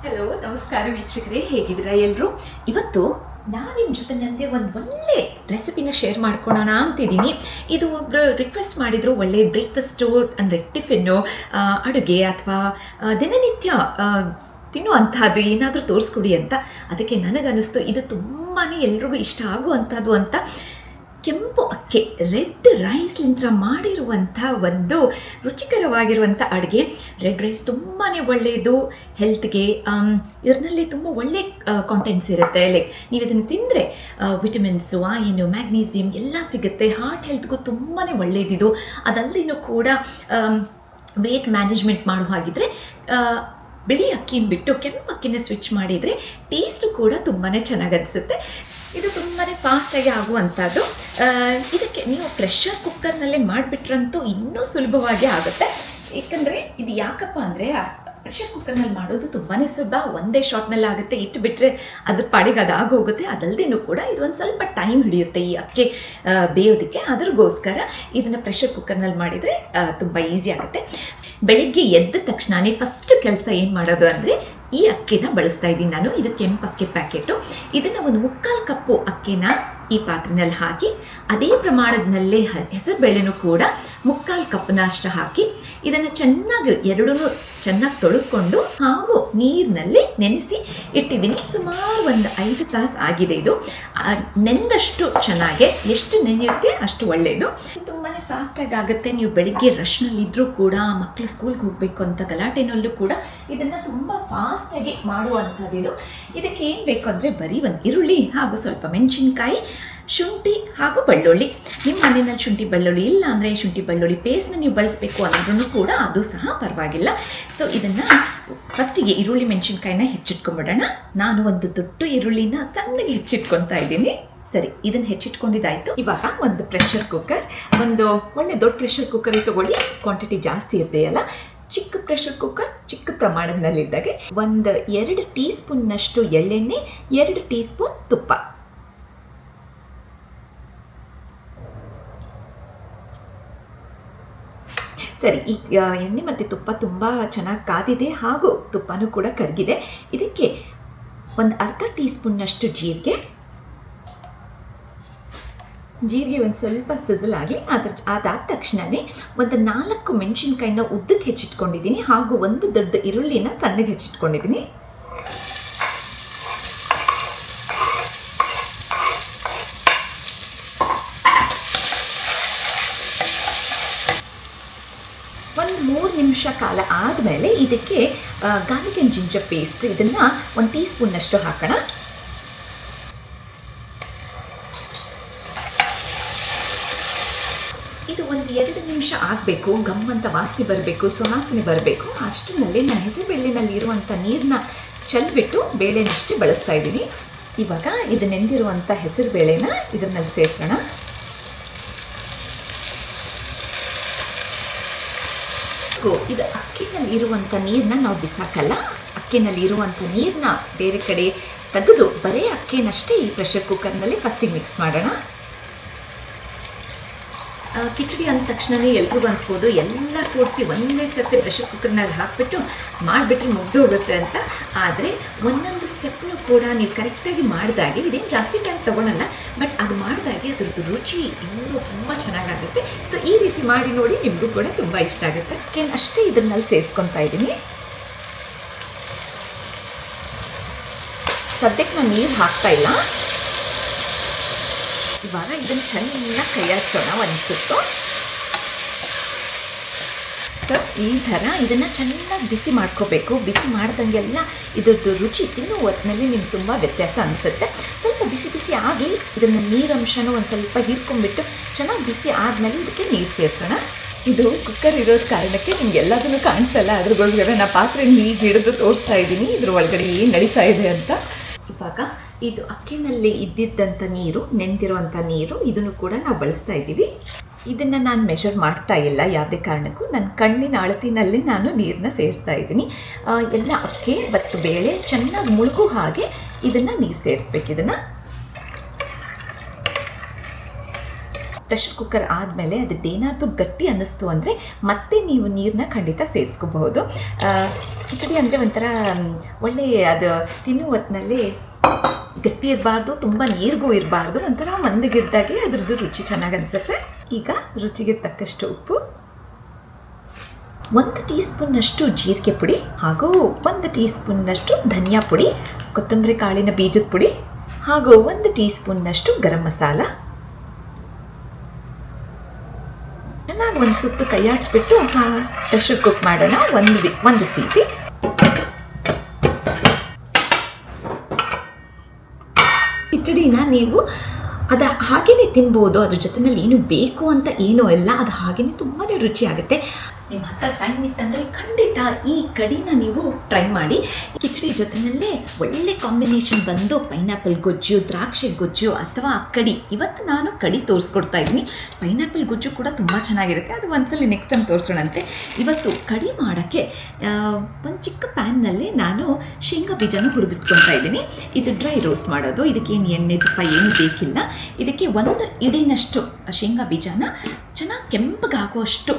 Hello, ನಮಸ್ಕಾರ ವೀಕ್ಷಕರೇ, ಹೇಗಿದ್ದೀರಾ ಎಲ್ಲರೂ? ಇವತ್ತು ನಾನು ನಿಮ್ಮ ಜೊತೆ ನನಗೆ ಒಂದು ಒಳ್ಳೆ ರೆಸಿಪಿನ ಶೇರ್ ಮಾಡ್ಕೊಳ್ಳೋಣ ಅಂತಿದ್ದೀನಿ. ಇದು ಒಬ್ಬರು ರಿಕ್ವೆಸ್ಟ್ ಮಾಡಿದರು, ಒಳ್ಳೆ ಬ್ರೇಕ್ಫಾಸ್ಟು ಅಂದರೆ ಟಿಫಿನ್ನು, ಅಡುಗೆ ಅಥವಾ ದಿನನಿತ್ಯ ತಿನ್ನುವಂಥದ್ದು ಏನಾದರೂ ತೋರಿಸ್ಕೊಡಿ ಅಂತ. ಅದಕ್ಕೆ ನನಗನ್ನಿಸ್ತು ಇದು ತುಂಬಾ ಎಲ್ರಿಗೂ ಇಷ್ಟ ಆಗುವಂಥದ್ದು ಅಂತ. ಕೆಂಪು ಅಕ್ಕಿ ರೆಡ್ ರೈಸ್ಲಿಂದ ಮಾಡಿರುವಂಥ ಒಂದು ರುಚಿಕರವಾಗಿರುವಂಥ ಅಡುಗೆ. ರೆಡ್ ರೈಸ್ ತುಂಬಾ ಒಳ್ಳೆಯದು ಹೆಲ್ತ್ಗೆ. ಇದರಲ್ಲಿ ತುಂಬ ಒಳ್ಳೆ ಕಾಂಟೆಂಟ್ಸ್ ಇರುತ್ತೆ. ಲೈಕ್ ನೀವು ಇದನ್ನು ತಿಂದರೆ ವಿಟಮಿನ್ಸು, ಐನು, ಮ್ಯಾಗ್ನೀಸಿಯಮ್ ಎಲ್ಲ ಸಿಗುತ್ತೆ. ಹಾರ್ಟ್ ಹೆಲ್ತ್ಗೂ ತುಂಬಾ ಒಳ್ಳೆಯದಿದು. ಅದಲ್ಲದೇನೂ ಕೂಡ ವೇಟ್ ಮ್ಯಾನೇಜ್ಮೆಂಟ್ ಮಾಡೋ ಹಾಗಿದ್ರೆ ಬಿಳಿ ಅಕ್ಕಿನ ಬಿಟ್ಟು ಕೆಂಪು ಅಕ್ಕಿನ ಸ್ವಿಚ್ ಮಾಡಿದರೆ ಟೇಸ್ಟು ಕೂಡ ತುಂಬಾ ಚೆನ್ನಾಗಿ ಅನಿಸುತ್ತೆ. ಇದು ತುಂಬಾ ಫಾಸ್ಟಾಗಿ ಆಗುವಂಥದ್ದು. ಇದಕ್ಕೆ ನೀವು ಪ್ರೆಷರ್ ಕುಕ್ಕರ್ನಲ್ಲೇ ಮಾಡಿಬಿಟ್ರಂತೂ ಇನ್ನೂ ಸುಲಭವಾಗಿ ಆಗುತ್ತೆ. ಏಕೆಂದರೆ ಇದು ಯಾಕಪ್ಪ ಅಂದರೆ ಪ್ರೆಷರ್ ಕುಕ್ಕರ್ನಲ್ಲಿ ಮಾಡೋದು ತುಂಬಾ ಸುಲಭ. ಒಂದೇ ಶಾಟ್ನಲ್ಲಿ ಆಗುತ್ತೆ. ಇಟ್ಟು ಬಿಟ್ಟರೆ ಅದ್ರ ಪಾಡಿಗೆ ಅದು ಆಗೋಗುತ್ತೆ. ಅದಲ್ಲದೇನೂ ಕೂಡ ಇದು ಒಂದು ಸ್ವಲ್ಪ ಟೈಮ್ ಹಿಡಿಯುತ್ತೆ ಈ ಅಕ್ಕಿ ಬೇಯೋದಕ್ಕೆ. ಅದ್ರಿಗೋಸ್ಕರ ಇದನ್ನು ಪ್ರೆಷರ್ ಕುಕ್ಕರ್ನಲ್ಲಿ ಮಾಡಿದರೆ ತುಂಬ ಈಸಿ ಆಗುತ್ತೆ. ಬೆಳಿಗ್ಗೆ ಎದ್ದ ತಕ್ಷಣವೇ ಫಸ್ಟ್ ಕೆಲಸ ಏನು ಮಾಡೋದು ಅಂದರೆ ಈ ಅಕ್ಕಿನ ಬಳಸ್ತಾ ಇದ್ದೀನಿ ನಾನು. ಇದು ಕೆಂಪು ಅಕ್ಕಿ ಪ್ಯಾಕೆಟು. ಇದನ್ನು ಒಂದು 3/4 ಕಪ್ಪು ಅಕ್ಕಿನ ಈ ಪಾತ್ರೆನಲ್ಲಿ ಹಾಕಿ, ಅದೇ ಪ್ರಮಾಣದಲ್ಲೇ ಹೆಸರುಬೇಳೆನೂ ಕೂಡ 3/4 ಕಪ್ನಷ್ಟು ಹಾಕಿ ಇದನ್ನು ಚೆನ್ನಾಗಿ ಎರಡೂ ಚೆನ್ನಾಗಿ ತೊಳೆದುಕೊಂಡು ಹಾಗೂ ನೀರಿನಲ್ಲಿ ನೆನೆಸಿ ಇಟ್ಟಿದ್ದೀನಿ. ಸುಮಾರು ಒಂದು 5 ತಾಸು ಆಗಿದೆ. ಇದು ನೆಂದಷ್ಟು ಚೆನ್ನಾಗೆ, ಎಷ್ಟು ನೆನೆಯುತ್ತೆ ಅಷ್ಟು ಒಳ್ಳೆಯದು. ತುಂಬಾ ಫಾಸ್ಟಾಗಿ ಆಗುತ್ತೆ. ನೀವು ಬೆಳಿಗ್ಗೆ ರಶ್ನಲ್ಲಿದ್ದರೂ ಕೂಡ, ಮಕ್ಕಳು ಸ್ಕೂಲ್ಗೆ ಹೋಗಬೇಕು ಅಂತ ಗಲಾಟೆನಲ್ಲೂ ಕೂಡ ಇದನ್ನು ತುಂಬ ಫಾಸ್ಟಾಗಿ ಮಾಡುವಂಥದ್ದು. ಇದಕ್ಕೆ ಏನು ಬೇಕು ಅಂದರೆ ಬರೀ ಒಂದು ಈರುಳ್ಳಿ ಹಾಗೂ ಸ್ವಲ್ಪ ಮೆಣಸಿನ್ಕಾಯಿ, ಶುಂಠಿ ಹಾಗೂ ಬೆಳ್ಳುಳ್ಳಿ. ನಿಮ್ಮ ಮನೆಯಲ್ಲಿ ಶುಂಠಿ ಬೆಳ್ಳುಳ್ಳಿ ಇಲ್ಲ ಅಂದರೆ ಶುಂಠಿ ಬೆಳ್ಳುಳ್ಳಿ ಪೇಸ್ಟ್ನ ನೀವು ಬಳಸಬೇಕು ಅಂದ್ರೂ ಕೂಡ ಅದು ಸಹ ಪರವಾಗಿಲ್ಲ. ಸೊ ಇದನ್ನು ಫಸ್ಟಿಗೆ ಈರುಳ್ಳಿ ಮೆಣಸಿನ್ಕಾಯಿನ ಹೆಚ್ಚಿಟ್ಕೊಂಡ್ಬಿಡೋಣ. ನಾನು ಒಂದು ದೊಡ್ಡ ಈರುಳ್ಳಿನ ಸಣ್ಣಗೆ ಹೆಚ್ಚಿಟ್ಕೊತಾ ಇದ್ದೀನಿ. ಸರಿ, ಇದನ್ನು ಹೆಚ್ಚಿಟ್ಕೊಂಡಿದ್ದಾಯಿತು. ಇವಾಗ ಒಂದು ಪ್ರೆಷರ್ ಕುಕ್ಕರ್, ಒಂದು ಒಳ್ಳೆ ದೊಡ್ಡ ಪ್ರೆಷರ್ ಕುಕ್ಕರ್ ತೊಗೊಳ್ಳಿ. ಕ್ವಾಂಟಿಟಿ ಜಾಸ್ತಿ ಇರ್ತೆಯಲ್ಲ. ಚಿಕ್ಕ ಪ್ರೆಷರ್ ಕುಕ್ಕರ್ ಚಿಕ್ಕ ಪ್ರಮಾಣದಲ್ಲಿದ್ದಾಗೆ ಒಂದು 2 ಟೀ ಸ್ಪೂನ್ನಷ್ಟು ಎಳ್ಳೆಣ್ಣೆ, 2 ಟೀ ಸ್ಪೂನ್ ತುಪ್ಪ. ಸರಿ, ಈ ಎಣ್ಣೆ ಮತ್ತು ತುಪ್ಪ ತುಂಬ ಚೆನ್ನಾಗಿ ಕಾದಿದೆ ಹಾಗೂ ತುಪ್ಪನೂ ಕೂಡ ಕರಗಿದೆ. ಇದಕ್ಕೆ ಒಂದು ಅರ್ಧ ಟೀ ಸ್ಪೂನ್ನಷ್ಟು ಜೀರಿಗೆ ಒಂದು ಸ್ವಲ್ಪ ಸಿಸಲ್ ಆಗಲಿ. ಅದಾದ ತಕ್ಷಣವೇ ಒಂದು 4 ಮೆಣಸಿನ್ಕಾಯಿನ ಉದ್ದಕ್ಕೆ ಹೆಚ್ಚಿಟ್ಕೊಂಡಿದ್ದೀನಿ ಹಾಗೂ ಒಂದು ದೊಡ್ಡ ಈರುಳ್ಳಿನ ಸಣ್ಣಗೆ ಹೆಚ್ಚಿಟ್ಕೊಂಡಿದ್ದೀನಿ. ಒಂದು 3 ನಿಮಿಷ ಕಾಲ ಆದಮೇಲೆ ಇದಕ್ಕೆ ಗಾರ್ಲಿಕ್ ಆ್ಯಂಡ್ ಜಿಂಜರ್ ಪೇಸ್ಟ್, ಇದನ್ನು 1 ಟೀ ಸ್ಪೂನ್ನಷ್ಟು ಹಾಕೋಣ. ಇದು ಒಂದು 2 ನಿಮಿಷ ಆಗಬೇಕು. ಗಮ್ಮಂತ ವಾಸನೆ ಬರಬೇಕು, ಸುವಾಸನೆ ಬರಬೇಕು. ಅಷ್ಟರಲ್ಲಿ ನಾನು ಹೆಸರುಬೇಳೆನಲ್ಲಿ ಇರುವಂಥ ನೀರನ್ನ ಚೆಲ್ಬಿಟ್ಟು ಬೇಳೆನಷ್ಟೇ ಬಳಸ್ತಾ ಇದ್ದೀನಿ. ಇವಾಗ ಇದು ನೆಂದಿರುವಂಥ ಹೆಸರುಬೇಳೆನ ಇದರಲ್ಲಿ ಸೇರಿಸೋಣ. ಇದು ಅಕ್ಕಿನಲ್ಲಿ ಇರುವಂಥ ನೀರನ್ನ ನಾವು ಬಿಸಾಕಲ್ಲ. ಅಕ್ಕಿನಲ್ಲಿ ಇರುವಂಥ ನೀರನ್ನ ಬೇರೆ ಕಡೆ ತೆಗೆದು ಬರೀ ಅಕ್ಕಿನಷ್ಟೇ ಈ ಪ್ರೆಷರ್ ಕುಕ್ಕರ್ನಲ್ಲಿ ಫಸ್ಟಿಗೆ ಮಿಕ್ಸ್ ಮಾಡೋಣ. ಕಿಚಡಿ ಅಂದ ತಕ್ಷಣವೇ ಎಲ್ರಿಗೂ ಅನಿಸ್ಬೋದು ಎಲ್ಲ ಕೂಡಿಸಿ ಒಂದೇ ಸರ್ತಿ ಪ್ರೆಷರ್ ಕುಕ್ಕರ್ನಲ್ಲಿ ಹಾಕಿಬಿಟ್ಟು ಮಾಡಿಬಿಟ್ರೆ ಮುಗ್ದು ಹೋಗುತ್ತೆ ಅಂತ. ಆದರೆ ಒಂದೊಂದು ಸ್ಟೆಪ್ನು ಕೂಡ ನೀವು ಕರೆಕ್ಟಾಗಿ ಮಾಡಿದಾಗೆ, ಇದೇನು ಜಾಸ್ತಿ ಟೈಮ್ ತೊಗೊಳಲ್ಲ, ಬಟ್ ಅದು ಮಾಡಿದಾಗೆ ಅದ್ರದ್ದು ರುಚಿ ಇನ್ನೂ ತುಂಬ ಚೆನ್ನಾಗಾಗುತ್ತೆ. ಸೊ ಈ ರೀತಿ ಮಾಡಿ ನೋಡಿ, ನಿಮಗೂ ಕೂಡ ತುಂಬ ಇಷ್ಟ ಆಗುತ್ತೆ. ಅಷ್ಟೇ ಇದನ್ನಲ್ಲಿ ಸೇರಿಸ್ಕೊತಾ ಇದ್ದೀನಿ. ಸದ್ಯಕ್ಕೆ ನಾನು ನೀರು ಹಾಕ್ತಾ ಇಲ್ಲ. ಇವಾಗ ಇದನ್ನು ಚೆನ್ನಾಗಿ ಕೈಯಾಡ್ಸೋಣ ಒಂದು ಸುತ್ತು. ಸೊ ಈ ಥರ ಇದನ್ನು ಚೆನ್ನಾಗಿ ಬಿಸಿ ಮಾಡ್ಕೋಬೇಕು. ಬಿಸಿ ಮಾಡ್ದಂಗೆಲ್ಲ ಇದ್ರದ್ದು ರುಚಿ ತಿನ್ನೋ ಹೊತ್ತಿನಲ್ಲಿ ನಿಮ್ಗೆ ತುಂಬ ವ್ಯತ್ಯಾಸ ಅನಿಸುತ್ತೆ. ಸ್ವಲ್ಪ ಬಿಸಿ ಬಿಸಿ ಆಗಿ ಇದನ್ನು ನೀರಂಶನೂ ಒಂದು ಸ್ವಲ್ಪ ಹೀರ್ಕೊಂಡ್ಬಿಟ್ಟು ಚೆನ್ನಾಗಿ ಬಿಸಿ ಆದಮೇಲೆ ಇದಕ್ಕೆ ನೀರು ಸೇರಿಸೋಣ. ಇದು ಕುಕ್ಕರ್ ಇರೋದ ಕಾರಣಕ್ಕೆ ನಿಮ್ಗೆ ಎಲ್ಲದನ್ನು ಕಾಣಿಸಲ್ಲ. ಅದ್ರಗೋಸ್ಕರ ನಾನು ಪಾತ್ರೆ ಹೀಗೆ ಹಿಡಿದು ತೋರಿಸ್ತಾ ಇದ್ದೀನಿ ಇದ್ರ ಒಳಗಡೆ ಏನು ನಡೀತಾ ಇದೆ ಅಂತ. ಇವಾಗ ಇದು ಅಕ್ಕಿನಲ್ಲಿ ಇದ್ದಿದ್ದಂಥ ನೀರು, ನೆಂದಿರುವಂಥ ನೀರು, ಇದನ್ನು ಕೂಡ ನಾವು ಬಳಸ್ತಾ ಇದ್ದೀವಿ. ಇದನ್ನು ನಾನು ಮೆಷರ್ ಮಾಡ್ತಾ ಇಲ್ಲ ಯಾವುದೇ ಕಾರಣಕ್ಕೂ. ನನ್ನ ಕಣ್ಣಿನ ಅಳತಿನಲ್ಲಿ ನಾನು ನೀರನ್ನ ಸೇರಿಸ್ತಾ ಇದ್ದೀನಿ. ಎಲ್ಲ ಅಕ್ಕಿ ಮತ್ತು ಬೇಳೆ ಚೆನ್ನಾಗಿ ಮುಳುಗೋ ಹಾಗೆ ಇದನ್ನು ನೀರು ಸೇರಿಸ್ಬೇಕು. ಇದನ್ನು ಪ್ರೆಷರ್ ಕುಕ್ಕರ್ ಆದಮೇಲೆ ಅದೇನಾದರೂ ಗಟ್ಟಿ ಅನ್ನಿಸ್ತು ಅಂದರೆ ಮತ್ತೆ ನೀವು ನೀರನ್ನ ಖಂಡಿತ ಸೇರಿಸ್ಕೋಬಹುದು. ಕಿಚಡಿ ಅಂದರೆ ಒಂಥರ ಒಳ್ಳೆಯ ಅದು ತಿನ್ನುವ ಹೊತ್ತಿನಲ್ಲಿ ಗಟ್ಟಿ ಇರಬಾರ್ದು, ತುಂಬ ನೀರಿಗೂ ಇರಬಾರ್ದು, ಒಂಥರ ಮಂದಗಿದ್ದಾಗೆ ಅದ್ರದ್ದು ರುಚಿ ಚೆನ್ನಾಗಿ ಅನಿಸುತ್ತೆ. ಈಗ ರುಚಿಗೆ ತಕ್ಕಷ್ಟು ಉಪ್ಪು, 1 ಟೀ ಸ್ಪೂನ್ನಷ್ಟು ಜೀರಿಗೆ ಪುಡಿ, ಹಾಗೂ 1 ಟೀ ಸ್ಪೂನ್ನಷ್ಟು ಧನಿಯಾ ಪುಡಿ, ಕೊತ್ತಂಬರಿ ಕಾಳಿನ ಬೀಜದ ಪುಡಿ, ಹಾಗೂ 1 ಟೀ ಸ್ಪೂನ್ನಷ್ಟು ಗರಂ ಮಸಾಲ. ಚೆನ್ನಾಗಿ ಒಂದು ಸುತ್ತು ಕೈಯಾಡಿಸ್ಬಿಟ್ಟು ಪ್ರೆಷರ್ ಕುಕ್ ಮಾಡೋಣ. ಒಂದು ಸೀಟಿ. ಕಿಚಡಿನ ನೀವು ಹಾಗೇನೆ ತಿನ್ಬೋದು, ಅದ್ರ ಜೊತೆಯಲ್ಲಿ ಏನು ಬೇಕು ಅಂತ ಏನೂ ಇಲ್ಲ, ಅದು ಹಾಗೇನೆ ತುಂಬಾ ರುಚಿ ಆಗುತ್ತೆ. ನಿಮ್ಮ ಹತ್ರ ಟೈಮ್ ಇತ್ತಂದರೆ ಖಂಡಿತ ಈ ಕಡಿನ ನೀವು ಟ್ರೈ ಮಾಡಿ. ಕಿಚಡಿ ಜೊತೆಯಲ್ಲೇ ಒಳ್ಳೆ ಕಾಂಬಿನೇಷನ್ ಬಂದು ಪೈನಾಪಲ್ ಗೊಜ್ಜು, ದ್ರಾಕ್ಷಿ ಗೊಜ್ಜು ಅಥವಾ ಕಡಿ. ಇವತ್ತು ನಾನು ಕಡಿ ತೋರಿಸ್ಕೊಡ್ತಾ ಇದ್ದೀನಿ. ಪೈನಾಪಲ್ ಗೊಜ್ಜು ಕೂಡ ತುಂಬ ಚೆನ್ನಾಗಿರುತ್ತೆ, ಅದು ಒಂದ್ಸಲಿ ನೆಕ್ಸ್ಟ್ ಟೈಮ್ ತೋರಿಸೋಣಂತೆ. ಇವತ್ತು ಕಡಿ ಮಾಡೋಕ್ಕೆ ಒಂದು ಚಿಕ್ಕ ಪ್ಯಾನ್ನಲ್ಲಿ ನಾನು ಶೇಂಗಾ ಬೀಜನ ಹುರಿದಿಟ್ಕೊತಾ ಇದ್ದೀನಿ. ಇದು ಡ್ರೈ ರೋಸ್ಟ್ ಮಾಡೋದು, ಇದಕ್ಕೇನು ಎಣ್ಣೆ ತುಪ್ಪ ಏನು ಬೇಕಿಲ್ಲ. ಇದಕ್ಕೆ 1 ಇಡಿನಷ್ಟು ಶೇಂಗಾ ಬೀಜನ ಚೆನ್ನಾಗಿ ಕೆಂಪಗಾಗುವಷ್ಟು,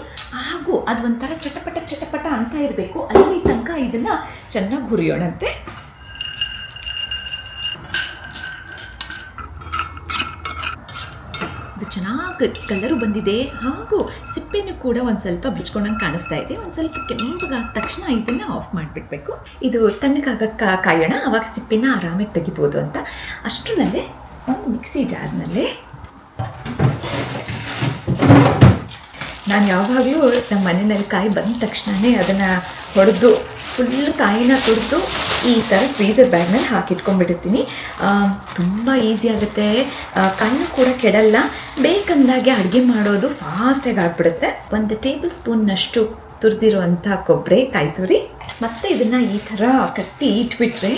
ಹಾಗೂ ಅದು ಒಂಥರ ಚಟಪಟ ಅಂತ ಇರಬೇಕು, ಅಲ್ಲಿ ತನಕ ಇದನ್ನು ಚೆನ್ನಾಗಿ ಹುರಿಯೋಣಂತೆ. ಇದು ಚೆನ್ನಾಗಿ ಕಲರು ಬಂದಿದೆ, ಹಾಗೂ ಸಿಪ್ಪೆನೂ ಕೂಡ ಒಂದು ಸ್ವಲ್ಪ ಬಿಚ್ಕೊಂಡಂಗೆ ಕಾಣಿಸ್ತಾ ಇದೆ. ಒಂದು ಸ್ವಲ್ಪ ಕೆಂಪಗಾದ ತಕ್ಷಣ ಇದನ್ನು ಆಫ್ ಮಾಡಿಬಿಡ್ಬೇಕು. ಇದು ತಣ್ಣಗಾಗಕ್ಕೆ ಕಾಯೋಣ, ಆವಾಗ ಸಿಪ್ಪೆನ ಆರಾಮಾಗಿ ತೆಗಿಬೋದು ಅಂತ. ಅಷ್ಟರಲ್ಲೇ ಒಂದು ಮಿಕ್ಸಿ ಜಾರ್ನಲ್ಲೇ ನಾನು ಯಾವಾಗಲೂ ನಮ್ಮ ಮನೆಯಲ್ಲಿ ಕಾಯಿ ಬಂದ ತಕ್ಷಣವೇ ಅದನ್ನು ಹೊಡೆದು ಫುಲ್ ಕಾಯಿನ ತುರಿದು ಈ ಥರ ಫ್ರೀಝರ್ ಬ್ಯಾಗ್ನಲ್ಲಿ ಹಾಕಿಟ್ಕೊಂಡ್ಬಿಟ್ಟಿರ್ತೀನಿ. ತುಂಬ ಈಸಿ ಆಗುತ್ತೆ, ಕಣ್ಣು ಕೂಡ ಕೆಡಲ್ಲ, ಬೇಕಂದಾಗೆ ಅಡುಗೆ ಮಾಡೋದು ಫಾಸ್ಟಾಗಿ ಆಗಿಬಿಡುತ್ತೆ. 1 ಟೇಬಲ್ ಸ್ಪೂನ್ನಷ್ಟು ತುರಿದಿರುವಂಥ ಕೊಬ್ಬರಿ, ಕಾಯಿ ತುರಿ, ಮತ್ತು ಇದನ್ನು ಈ ಥರ ಕಟ್ಟಿ ಇಟ್ಬಿಟ್ರೆ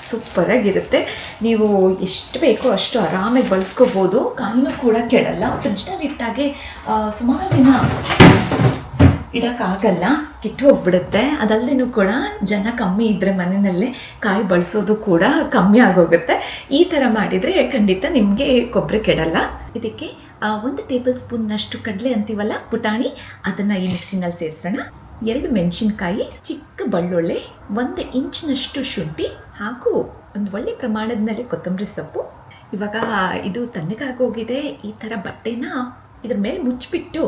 ಸೂಪರಾಗಿರುತ್ತೆ. ನೀವು ಎಷ್ಟು ಬೇಕೋ ಅಷ್ಟು ಆರಾಮಾಗಿ ಬಳಸ್ಕೋಬೋದು, ಕಾಯಿನೂ ಕೂಡ ಕೆಡಲ್ಲ. ಫ್ರಿಡ್ಜ್ನಲ್ಲಿ ಇಟ್ಟಾಗೆ ಸುಮಾರು ದಿನ ಇಡೋಕ್ಕಾಗಲ್ಲ, ಕೆಟ್ಟು ಹೋಗ್ಬಿಡುತ್ತೆ. ಅದಲ್ಲದೇನೂ ಕೂಡ ಜನ ಕಮ್ಮಿ ಇದ್ದರೆ ಮನೆಯಲ್ಲೇ ಕಾಯಿ ಬಳಸೋದು ಕೂಡ ಕಮ್ಮಿ ಆಗೋಗುತ್ತೆ. ಈ ಥರ ಮಾಡಿದರೆ ಖಂಡಿತ ನಿಮಗೆ ಕೊಬ್ಬರಿ ಕೆಡಲ್ಲ. ಇದಕ್ಕೆ 1 ಟೇಬಲ್ ಸ್ಪೂನ್ನಷ್ಟು ಕಡಲೆ ಅಂತೀವಲ್ಲ, ಪುಟಾಣಿ, ಅದನ್ನು ಈ ಮಿಕ್ಸಿನಲ್ಲಿ ಸೇರಿಸೋಣ. 2 ಮೆಣಸಿನ್ಕಾಯಿ, ಚಿಕ್ಕ ಬೆಳ್ಳುಳ್ಳಿ, 1 ಇಂಚಿನಷ್ಟು ಶುಂಠಿ, ಹಾಗೂ ಒಂದು ಒಳ್ಳೆ ಪ್ರಮಾಣದಲ್ಲಿ ಕೊತ್ತಂಬರಿ ಸೊಪ್ಪು. ಇವಾಗ ಇದು ತಣ್ಣಗಾಗೋಗಿದೆ. ಈ ಥರ ಬಟ್ಟೆನ ಇದ್ರ ಮೇಲೆ ಮುಚ್ಚಿಬಿಟ್ಟು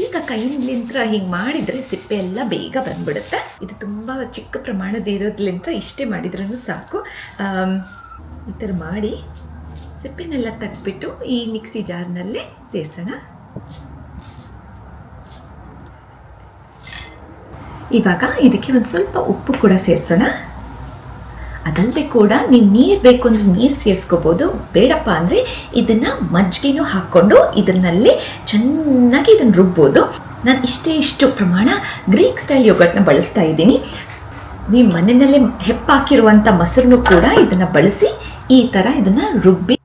ಈಗ ಕೈಲಿಂತ್ರ ಹಿಂಗೆ ಮಾಡಿದರೆ ಸಿಪ್ಪೆ ಎಲ್ಲ ಬೇಗ ಬಂದ್ಬಿಡುತ್ತೆ. ಇದು ತುಂಬ ಚಿಕ್ಕ ಪ್ರಮಾಣದ ಇರೋದ್ಲಿಂತ ಇಷ್ಟೇ ಮಾಡಿದ್ರೂ ಸಾಕು. ಈ ಥರ ಮಾಡಿ ಸಿಪ್ಪೆನೆಲ್ಲ ತೆಗೆದ್ಬಿಟ್ಟು ಈ ಮಿಕ್ಸಿ ಜಾರ್ನಲ್ಲೇ ಸೇರಿಸೋಣ. ಇವಾಗ ಇದಕ್ಕೆ ಒಂದು ಸ್ವಲ್ಪ ಉಪ್ಪು ಕೂಡ ಸೇರಿಸೋಣ. ಅದಲ್ಲದೆ ಕೂಡ ನೀವು ನೀರು ಬೇಕು ಅಂದರೆ ನೀರು ಸೇರಿಸ್ಕೋಬೋದು, ಬೇಡಪ್ಪ ಅಂದರೆ ಇದನ್ನು ಮಜ್ಜಿಗೆನೂ ಹಾಕ್ಕೊಂಡು ಇದನ್ನಲ್ಲಿ ಚೆನ್ನಾಗಿ ಇದನ್ನು ರುಬ್ಬೋದು. ನಾನು ಇಷ್ಟು ಪ್ರಮಾಣ ಗ್ರೀಕ್ ಸ್ಟೈಲ್ ಯೋಗರ್ಟ್ನ ಬಳಸ್ತಾ ಇದ್ದೀನಿ. ನೀವು ಮನೆಯಲ್ಲೇ ಹೆಪ್ಪಾಕಿರುವಂಥ ಮೊಸರನ್ನು ಕೂಡ ಇದನ್ನು ಬಳಸಿ ಈ ಥರ ಇದನ್ನು ರುಬ್ಬಿ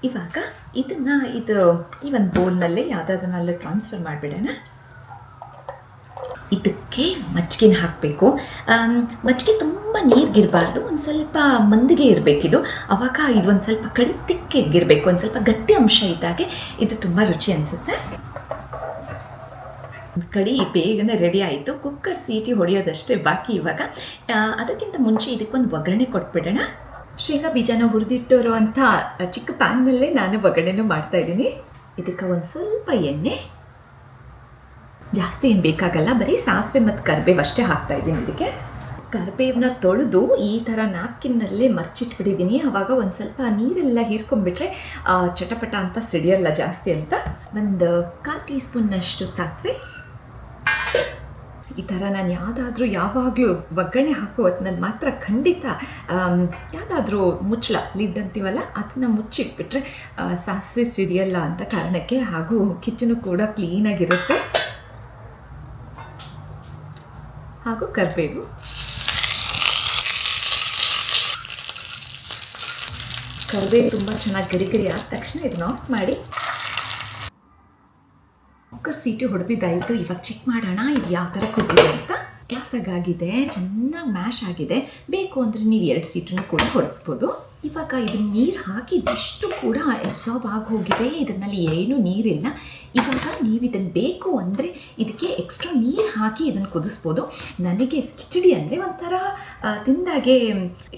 ಇವಾಗ ಇದನ್ನು ಈ ಒಂದು ಬೌಲ್ನಲ್ಲೇ ಯಾವುದಾದ್ರನ್ನೆಲ್ಲ ಟ್ರಾನ್ಸ್ಫರ್ ಮಾಡಿಬಿಡೋಣ. ಇದಕ್ಕೆ ಮಜ್ಜಿಗೆನ ಹಾಕಬೇಕು. ಮಜ್ಜಿಗೆ ತುಂಬ ನೀರಿಗಿರಬಾರ್ದು, ಒಂದು ಸ್ವಲ್ಪ ಮಂದಿಗೆ ಇರಬೇಕಿದು. ಆವಾಗ ಇದು ಒಂದು ಸ್ವಲ್ಪ ಕಡಿತಿಕ್ಕಿರಬೇಕು, ಒಂದು ಸ್ವಲ್ಪ ಗಟ್ಟಿ ಅಂಶ ಇದ್ದಾಗೆ ಇದು ತುಂಬ ರುಚಿ ಅನಿಸುತ್ತೆ. ಕಡಿ ಬೇಗನೆ ರೆಡಿ ಆಯಿತು. ಕುಕ್ಕರ್ ಸೀಟಿ ಹೊಡೆಯೋದಷ್ಟೇ ಬಾಕಿ. ಇವಾಗ ಅದಕ್ಕಿಂತ ಮುಂಚೆ ಇದಕ್ಕೊಂದು ಒಗ್ಗರಣೆ ಕೊಟ್ಬಿಡೋಣ. ಶೇಂಗಾ ಬೀಜನ ಹುರಿದಿಟ್ಟಿರೋ ಅಂಥ ಚಿಕ್ಕ ಪ್ಯಾನ್ನಲ್ಲೇ ನಾನು ಒಗ್ಗರಣೆನೂ ಮಾಡ್ತಾಯಿದ್ದೀನಿ. ಇದಕ್ಕೆ ಒಂದು ಸ್ವಲ್ಪ ಎಣ್ಣೆ, ಜಾಸ್ತಿ ಏನು ಬೇಕಾಗಲ್ಲ, ಬರೀ ಸಾಸಿವೆ ಮತ್ತು ಕರಿಬೇವು ಅಷ್ಟೇ ಹಾಕ್ತಾಯಿದ್ದೀನಿ. ಇದಕ್ಕೆ ಕರಿಬೇವನ್ನ ತೊಳೆದು ಈ ಥರ ನ್ಯಾಪ್ಕಿನ್ನಲ್ಲೇ ಮರ್ಚಿಟ್ಬಿಟ್ಟಿದ್ದೀನಿ. ಆವಾಗ ಒಂದು ಸ್ವಲ್ಪ ನೀರೆಲ್ಲ ಹೀರ್ಕೊಂಡ್ಬಿಟ್ರೆ ಚಟಪಟ ಅಂತ ಸಿಡಿಯಲ್ಲ ಜಾಸ್ತಿ ಅಂತ. ಒಂದು 1/4 ಟೀ ಸ್ಪೂನ್ನಷ್ಟು ಸಾಸಿವೆ. ಈ ಥರ ನಾನು ಯಾವಾಗಲೂ ಒಗ್ಗರಣೆ ಹಾಕೋ ಹೊತ್ತಿನಲ್ಲಿ ಮಾತ್ರ ಖಂಡಿತ ಯಾವುದಾದ್ರೂ ಮುಚ್ಚಳ ಲಿಡ್ ಅಂತೀವಲ್ಲ ಅದನ್ನು ಮುಚ್ಚಿಟ್ಬಿಟ್ರೆ ಸಾಸಿವೆ ಸಿಡಿಯಲ್ಲ ಅಂತ ಕಾರಣಕ್ಕೆ, ಹಾಗೂ ಕಿಚನು ಕೂಡ ಕ್ಲೀನಾಗಿರುತ್ತೆ. ಹಾಗೂ ಕರಿಬೇವು, ಕರಿಬೇವು ತುಂಬ ಚೆನ್ನಾಗಿ ಗರಿ ಆದ ತಕ್ಷಣ ಇದನ್ನ ಆಫ್ ಮಾಡಿ ಕುಕ್ಕರ್ ಸೀಟಿ ಹೊಡೆದಿದ್ದಾಯಿತು. ಇವಾಗ ಚೆಕ್ ಮಾಡೋಣ ಇದು ಯಾವ ಥರ ಕುದ್ದಿದೆ ಅಂತ. ಕ್ಲಾಸಾಗಿದೆ, ಚೆನ್ನಾಗಿ ಮ್ಯಾಶ್ ಆಗಿದೆ. ಬೇಕು ಅಂದರೆ ನೀವು 2 ಸೀಟನ್ನು ಕೂಡ ಹೊಡೆಸ್ಬೋದು. ಇವಾಗ ಇದನ್ನು ನೀರು ಹಾಕಿದಷ್ಟು ಕೂಡ ಎಬ್ಸಾರ್ಬ್ ಆಗಿ ಹೋಗಿದೆ, ಇದರಲ್ಲಿ ಏನೂ ನೀರಿಲ್ಲ. ಇವಾಗ ನೀವು ಇದನ್ನು ಬೇಕು ಅಂದರೆ ಇದಕ್ಕೆ ಎಕ್ಸ್ಟ್ರಾ ನೀರು ಹಾಕಿ ಇದನ್ನು ಕುದಿಸ್ಬೋದು. ನನಗೆ ಕಿಚಡಿ ಅಂದರೆ ಒಂಥರ ತಿಂದಾಗೆ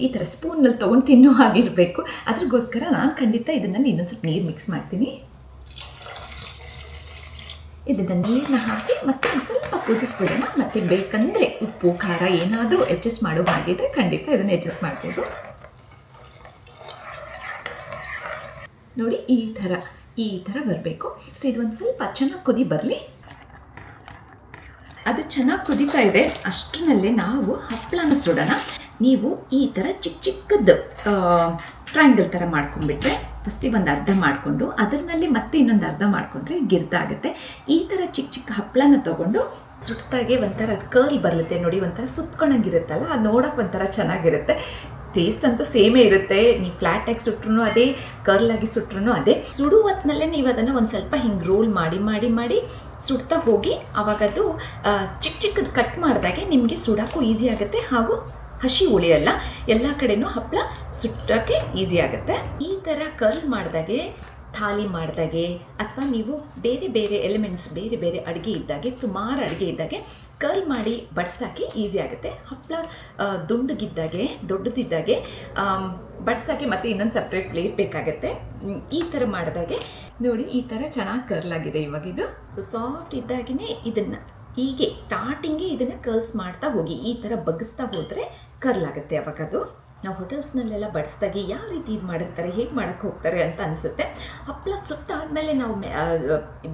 ಈ ಥರ ಸ್ಪೂನಲ್ಲಿ ತೊಗೊಂಡು ತಿನ್ನೋ ಹಾಗಿರಬೇಕು. ಅದ್ರಗೋಸ್ಕರ ನಾನು ಖಂಡಿತ ಇದನ್ನಲ್ಲಿ ಇನ್ನೊಂದು ಸ್ವಲ್ಪ ನೀರು ಮಿಕ್ಸ್ ಮಾಡ್ತೀನಿ. ಇದನ್ನು ನೀರನ್ನ ಹಾಕಿ ಮತ್ತೆ ಸ್ವಲ್ಪ ಕುದಿಸ್ಬಿಡೋಣ. ಮತ್ತು ಬೇಕಂದರೆ ಉಪ್ಪು ಖಾರ ಏನಾದರೂ ಅಡ್ಜಸ್ಟ್ ಮಾಡೋ ಹಾಗಿದ್ರೆ ಖಂಡಿತ ಇದನ್ನು ಅಡ್ಜಸ್ಟ್ ಮಾಡ್ಬೋದು. ನೋಡಿ ಈ ಥರ ಬರಬೇಕು. ಸೊ ಇದು ಒಂದು ಸ್ವಲ್ಪ ಚೆನ್ನಾಗಿ ಕುದಿ ಬರಲಿ. ಅದು ಚೆನ್ನಾಗಿ ಕುದೀತಾ ಇದೆ, ಅಷ್ಟರಲ್ಲೇ ನಾವು ಹಪ್ಪಳನ ಸುಡೋಣ. ನೀವು ಈ ಥರ ಚಿಕ್ಕದು ಟ್ರಯಾಂಗಲ್ ಥರ ಮಾಡ್ಕೊಂಡ್ಬಿಟ್ರೆ ಫಸ್ಟಿಗೆ ಒಂದು ಅರ್ಧ ಮಾಡಿಕೊಂಡು ಅದರಲ್ಲಿ ಮತ್ತೆ ಇನ್ನೊಂದು ಅರ್ಧ ಮಾಡಿಕೊಂಡ್ರೆ ಗಿರ್ದಾಗುತ್ತೆ. ಈ ಥರ ಚಿಕ್ಕ ಹಪ್ಪಳನ ತೊಗೊಂಡು ಸುಟ್ಟಾಗೆ ಒಂಥರ ಕರ್ಲ್ ಬರುತ್ತೆ ನೋಡಿ, ಒಂಥರ ಸುತ್ಕೊಂಡಂಗಿರುತ್ತಲ್ಲ, ಅದು ನೋಡೋಕೆ ಒಂಥರ ಚೆನ್ನಾಗಿರುತ್ತೆ. ಟೇಸ್ಟ್ ಅಂತೂ ಸೇಮೇ ಇರುತ್ತೆ. ನೀವು ಫ್ಲ್ಯಾಟಾಗಿ ಸುಟ್ರು ಅದೇ, ಕರ್ಲಾಗಿ ಸುಟ್ರು ಅದೇ. ಸುಡುವ ಹೊತ್ತಿನಲ್ಲೇ ನೀವು ಅದನ್ನು ಒಂದು ಸ್ವಲ್ಪ ಹಿಂಗೆ ರೋಲ್ ಮಾಡಿ ಸುಡ್ತಾ ಹೋಗಿ ಆವಾಗದು ಚಿಕ್ಕದು ಕಟ್ ಮಾಡಿದಾಗೆ ನಿಮಗೆ ಸುಡೋಕ್ಕೂ ಈಸಿ ಆಗುತ್ತೆ, ಹಾಗೂ ಹಸಿ ಉಳಿಯಲ್ಲ. ಎಲ್ಲ ಕಡೆನೂ ಹಪ್ಪಳ ಸುಟ್ಟೋಕ್ಕೆ ಈಸಿ ಆಗುತ್ತೆ. ಈ ಥರ ಕರ್ಲ್ ಮಾಡಿದಾಗೆ, ಥಾಲಿ ಮಾಡಿದಾಗೆ, ಅಥವಾ ನೀವು ಬೇರೆ ಎಲಿಮೆಂಟ್ಸ್ ಬೇರೆ ಅಡುಗೆ ಇದ್ದಾಗೆ, ಸುಮಾರು ಅಡುಗೆ ಇದ್ದಾಗೆ ಕರ್ಲ್ ಮಾಡಿ ಬಡ್ಸೋಕ್ಕೆ ಈಸಿ ಆಗುತ್ತೆ. ಹಪ್ಪಳ ದೊಡ್ಡದಿದ್ದಾಗೆ ಬಡ್ಸೋಕ್ಕೆ ಮತ್ತೆ ಇನ್ನೊಂದು ಸಪ್ರೇಟ್ ಪ್ಲೇಟ್ ಬೇಕಾಗುತ್ತೆ. ಈ ಥರ ಮಾಡಿದಾಗೆ ನೋಡಿ ಈ ಥರ ಚೆನ್ನಾಗಿ ಕರ್ಲ್ ಆಗಿದೆ ಇವಾಗಿದು. ಸೊ ಸಾಫ್ಟ್ ಇದ್ದಾಗೇ ಇದನ್ನು ಹೀಗೆ ಸ್ಟಾರ್ಟಿಂಗೇ ಇದನ್ನು ಕರ್ಲ್ಸ್ ಮಾಡ್ತಾ ಹೋಗಿ, ಈ ಥರ ಬಗ್ಗಿಸ್ತಾ ಹೋದರೆ ಕರ್ಲ್ ಆಗುತ್ತೆ. ಅವಾಗ ಅದು ನಾವು ಹೋಟೆಲ್ಸ್ನಲ್ಲೆಲ್ಲ ಬಡಿಸ್ದಾಗೆ ಯಾವ ರೀತಿ ಇದು ಮಾಡಿರ್ತಾರೆ, ಹೇಗೆ ಮಾಡೋಕ್ಕೆ ಹೋಗ್ತಾರೆ ಅಂತ ಅನಿಸುತ್ತೆ. ಹಪ್ಪಳ ಸುಟ್ಟಾದಮೇಲೆ ನಾವು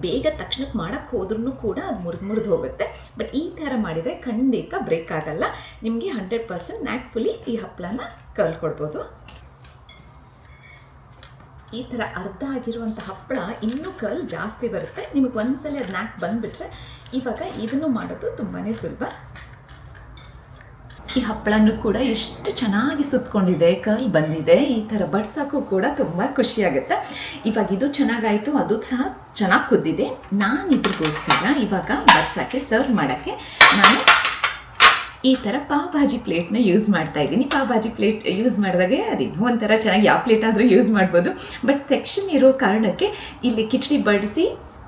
ಬೇಗ ತಕ್ಷಣಕ್ಕೆ ಮಾಡೋಕ್ಕೆ ಹೋದ್ರೂ ಕೂಡ ಅದು ಮುರಿದು ಹೋಗುತ್ತೆ. ಬಟ್ ಈ ಥರ ಮಾಡಿದರೆ ಖಂಡಿತ ಬ್ರೇಕ್ ಆಗಲ್ಲ. ನಿಮಗೆ 100% ನ್ಯಾಕ್ಫುಲಿ ಈ ಹಪ್ಪಳನ ಕರ್ಲ್ ಕೊಡ್ಬೋದು. ಈ ಥರ ಅರ್ಧ ಆಗಿರುವಂಥ ಹಪ್ಪಳ ಇನ್ನೂ ಕರ್ಲ್ ಜಾಸ್ತಿ ಬರುತ್ತೆ. ನಿಮಗೆ ಒಂದ್ಸಲ ಅದು ನ್ಯಾಕ್ ಬಂದುಬಿಟ್ರೆ ಇವಾಗ ಇದನ್ನು ಮಾಡೋದು ತುಂಬಾ ಸುಲಭ. ಈ ಹಪ್ಪಳನೂ ಕೂಡ ಎಷ್ಟು ಚೆನ್ನಾಗಿ ಸುತ್ಕೊಂಡಿದೆ, ಕರ್ಲ್ ಬಂದಿದೆ. ಈ ಥರ ಬಡ್ಸೋಕ್ಕೂ ಕೂಡ ತುಂಬ ಖುಷಿಯಾಗುತ್ತೆ. ಇವಾಗ ಇದು ಚೆನ್ನಾಗಾಯಿತು, ಅದು ಸಹ ಚೆನ್ನಾಗಿ ಕುದ್ದಿದೆ. ನಾನು ಇದ್ರಿಗೋಸ್ಕರ ಇವಾಗ ಬಡ್ಸೋಕ್ಕೆ ಸರ್ವ್ ಮಾಡೋಕ್ಕೆ ನಾನು ಈ ಥರ ಪಾವ್ ಭಾಜಿ ಪ್ಲೇಟ್ನ ಯೂಸ್ ಮಾಡ್ತಾ ಇದ್ದೀನಿ. ಪಾವ್ ಭಾಜಿ ಪ್ಲೇಟ್ ಯೂಸ್ ಮಾಡಿದಾಗೆ ಅದಿನ್ನೂ ಒಂಥರ ಚೆನ್ನಾಗಿ ಯಾವ ಪ್ಲೇಟ್ ಆದರೂ ಯೂಸ್ ಮಾಡ್ಬೋದು. ಬಟ್ ಸೆಕ್ಷನ್ ಇರೋ ಕಾರಣಕ್ಕೆ ಇಲ್ಲಿ ಕಿಚಡಿ ಬಡಿಸಿ,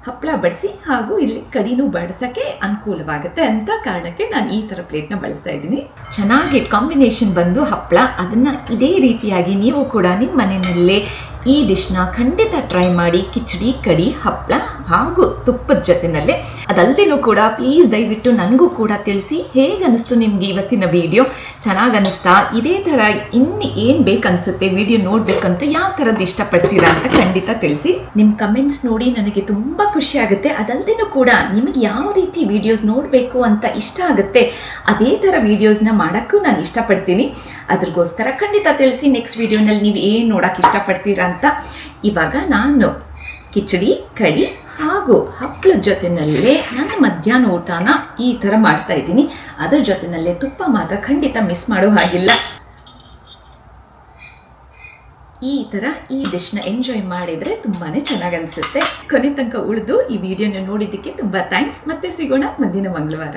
ಹಪ್ಪಳ ಬಡಿಸಿ, ಹಾಗೂ ಇಲ್ಲಿ ಕಡಿನೂ ಬಡಿಸೋಕ್ಕೆ ಅನುಕೂಲವಾಗುತ್ತೆ ಅಂತ ಕಾರಣಕ್ಕೆ ನಾನು ಈ ಥರ ಪ್ಲೇಟ್ನ ಬಳಸ್ತಾ ಇದ್ದೀನಿ. ಚೆನ್ನಾಗಿ ಕಾಂಬಿನೇಷನ್ ಬಂದು ಹಪ್ಪಳ, ಅದನ್ನು ಇದೇ ರೀತಿಯಾಗಿ ನೀವು ಕೂಡ ನಿಮ್ಮ ಮನೆಯಲ್ಲೇ ಈ ಡಿಶ್ನ ಖಂಡಿತ ಟ್ರೈ ಮಾಡಿ. ಕಿಚಡಿ, ಕಡಿ, ಹಪ್ಪಳ ಹಾಗೂ ತುಪ್ಪದ ಜೊತೆನಲ್ಲೇ. ಅದಲ್ಲದೇನೂ ಕೂಡ ಪ್ಲೀಸ್ ದಯವಿಟ್ಟು ನನಗೂ ಕೂಡ ತಿಳಿಸಿ ಹೇಗೆ ಅನ್ನಿಸ್ತು ನಿಮಗೆ ಇವತ್ತಿನ ವಿಡಿಯೋ. ಚೆನ್ನಾಗಿ ಅನ್ನಿಸ್ತಾ? ಇದೇ ಥರ ಇನ್ನು ಏನು ಬೇಕನ್ಸುತ್ತೆ ವಿಡಿಯೋ ನೋಡಬೇಕಂತ, ಯಾವ ಥರದ್ದು ಇಷ್ಟಪಡ್ತೀರಾ ಅಂತ ಖಂಡಿತ ತಿಳಿಸಿ. ನಿಮ್ಮ ಕಮೆಂಟ್ಸ್ ನೋಡಿ ನನಗೆ ತುಂಬ ಖುಷಿ ಆಗುತ್ತೆ. ಅದಲ್ಲದೇನೂ ಕೂಡ ನಿಮಗೆ ಯಾವ ರೀತಿ ವಿಡಿಯೋಸ್ ನೋಡಬೇಕು ಅಂತ ಇಷ್ಟ ಆಗುತ್ತೆ ಅದೇ ಥರ ವಿಡಿಯೋಸ್ನ ಮಾಡೋಕ್ಕೂ ನಾನು ಇಷ್ಟಪಡ್ತೀನಿ. ಅದ್ರಗೋಸ್ಕರ ಖಂಡಿತ ತಿಳಿಸಿ ನೆಕ್ಸ್ಟ್ ವಿಡಿಯೋನಲ್ಲಿ ನೀವು ಏನು ನೋಡೋಕ್ಕೆ ಇಷ್ಟಪಡ್ತೀರಾ ಅಂತ. ಇವಾಗ ನಾನು ಕಿಚಡಿ, ಕಡಿ ಹಾಗೂ ಹಪ್ಪಳದ ಜೊತೆನಲ್ಲೇ ನನ್ನ ಮಧ್ಯಾಹ್ನ ಊಟನ ಈ ಥರ ಮಾಡ್ತಾ ಇದ್ದೀನಿ. ಅದರ ಜೊತೆನಲ್ಲೇ ತುಪ್ಪ ಮಾತ್ರ ಖಂಡಿತ ಮಿಸ್ ಮಾಡೋ ಹಾಗಿಲ್ಲ. ಈ ಥರ ಈ ಡಿಶ್ನ ಎಂಜಾಯ್ ಮಾಡಿದರೆ ತುಂಬಾ ಚೆನ್ನಾಗಿ ಅನಿಸುತ್ತೆ. ಕೊನೆ ತನಕ ಉಳಿದು ಈ ವಿಡಿಯೋನ ನೋಡಿದ್ದಕ್ಕೆ ತುಂಬ ಥ್ಯಾಂಕ್ಸ್. ಮತ್ತೆ ಸಿಗೋಣ ಮುಂದಿನ ಮಂಗಳವಾರ.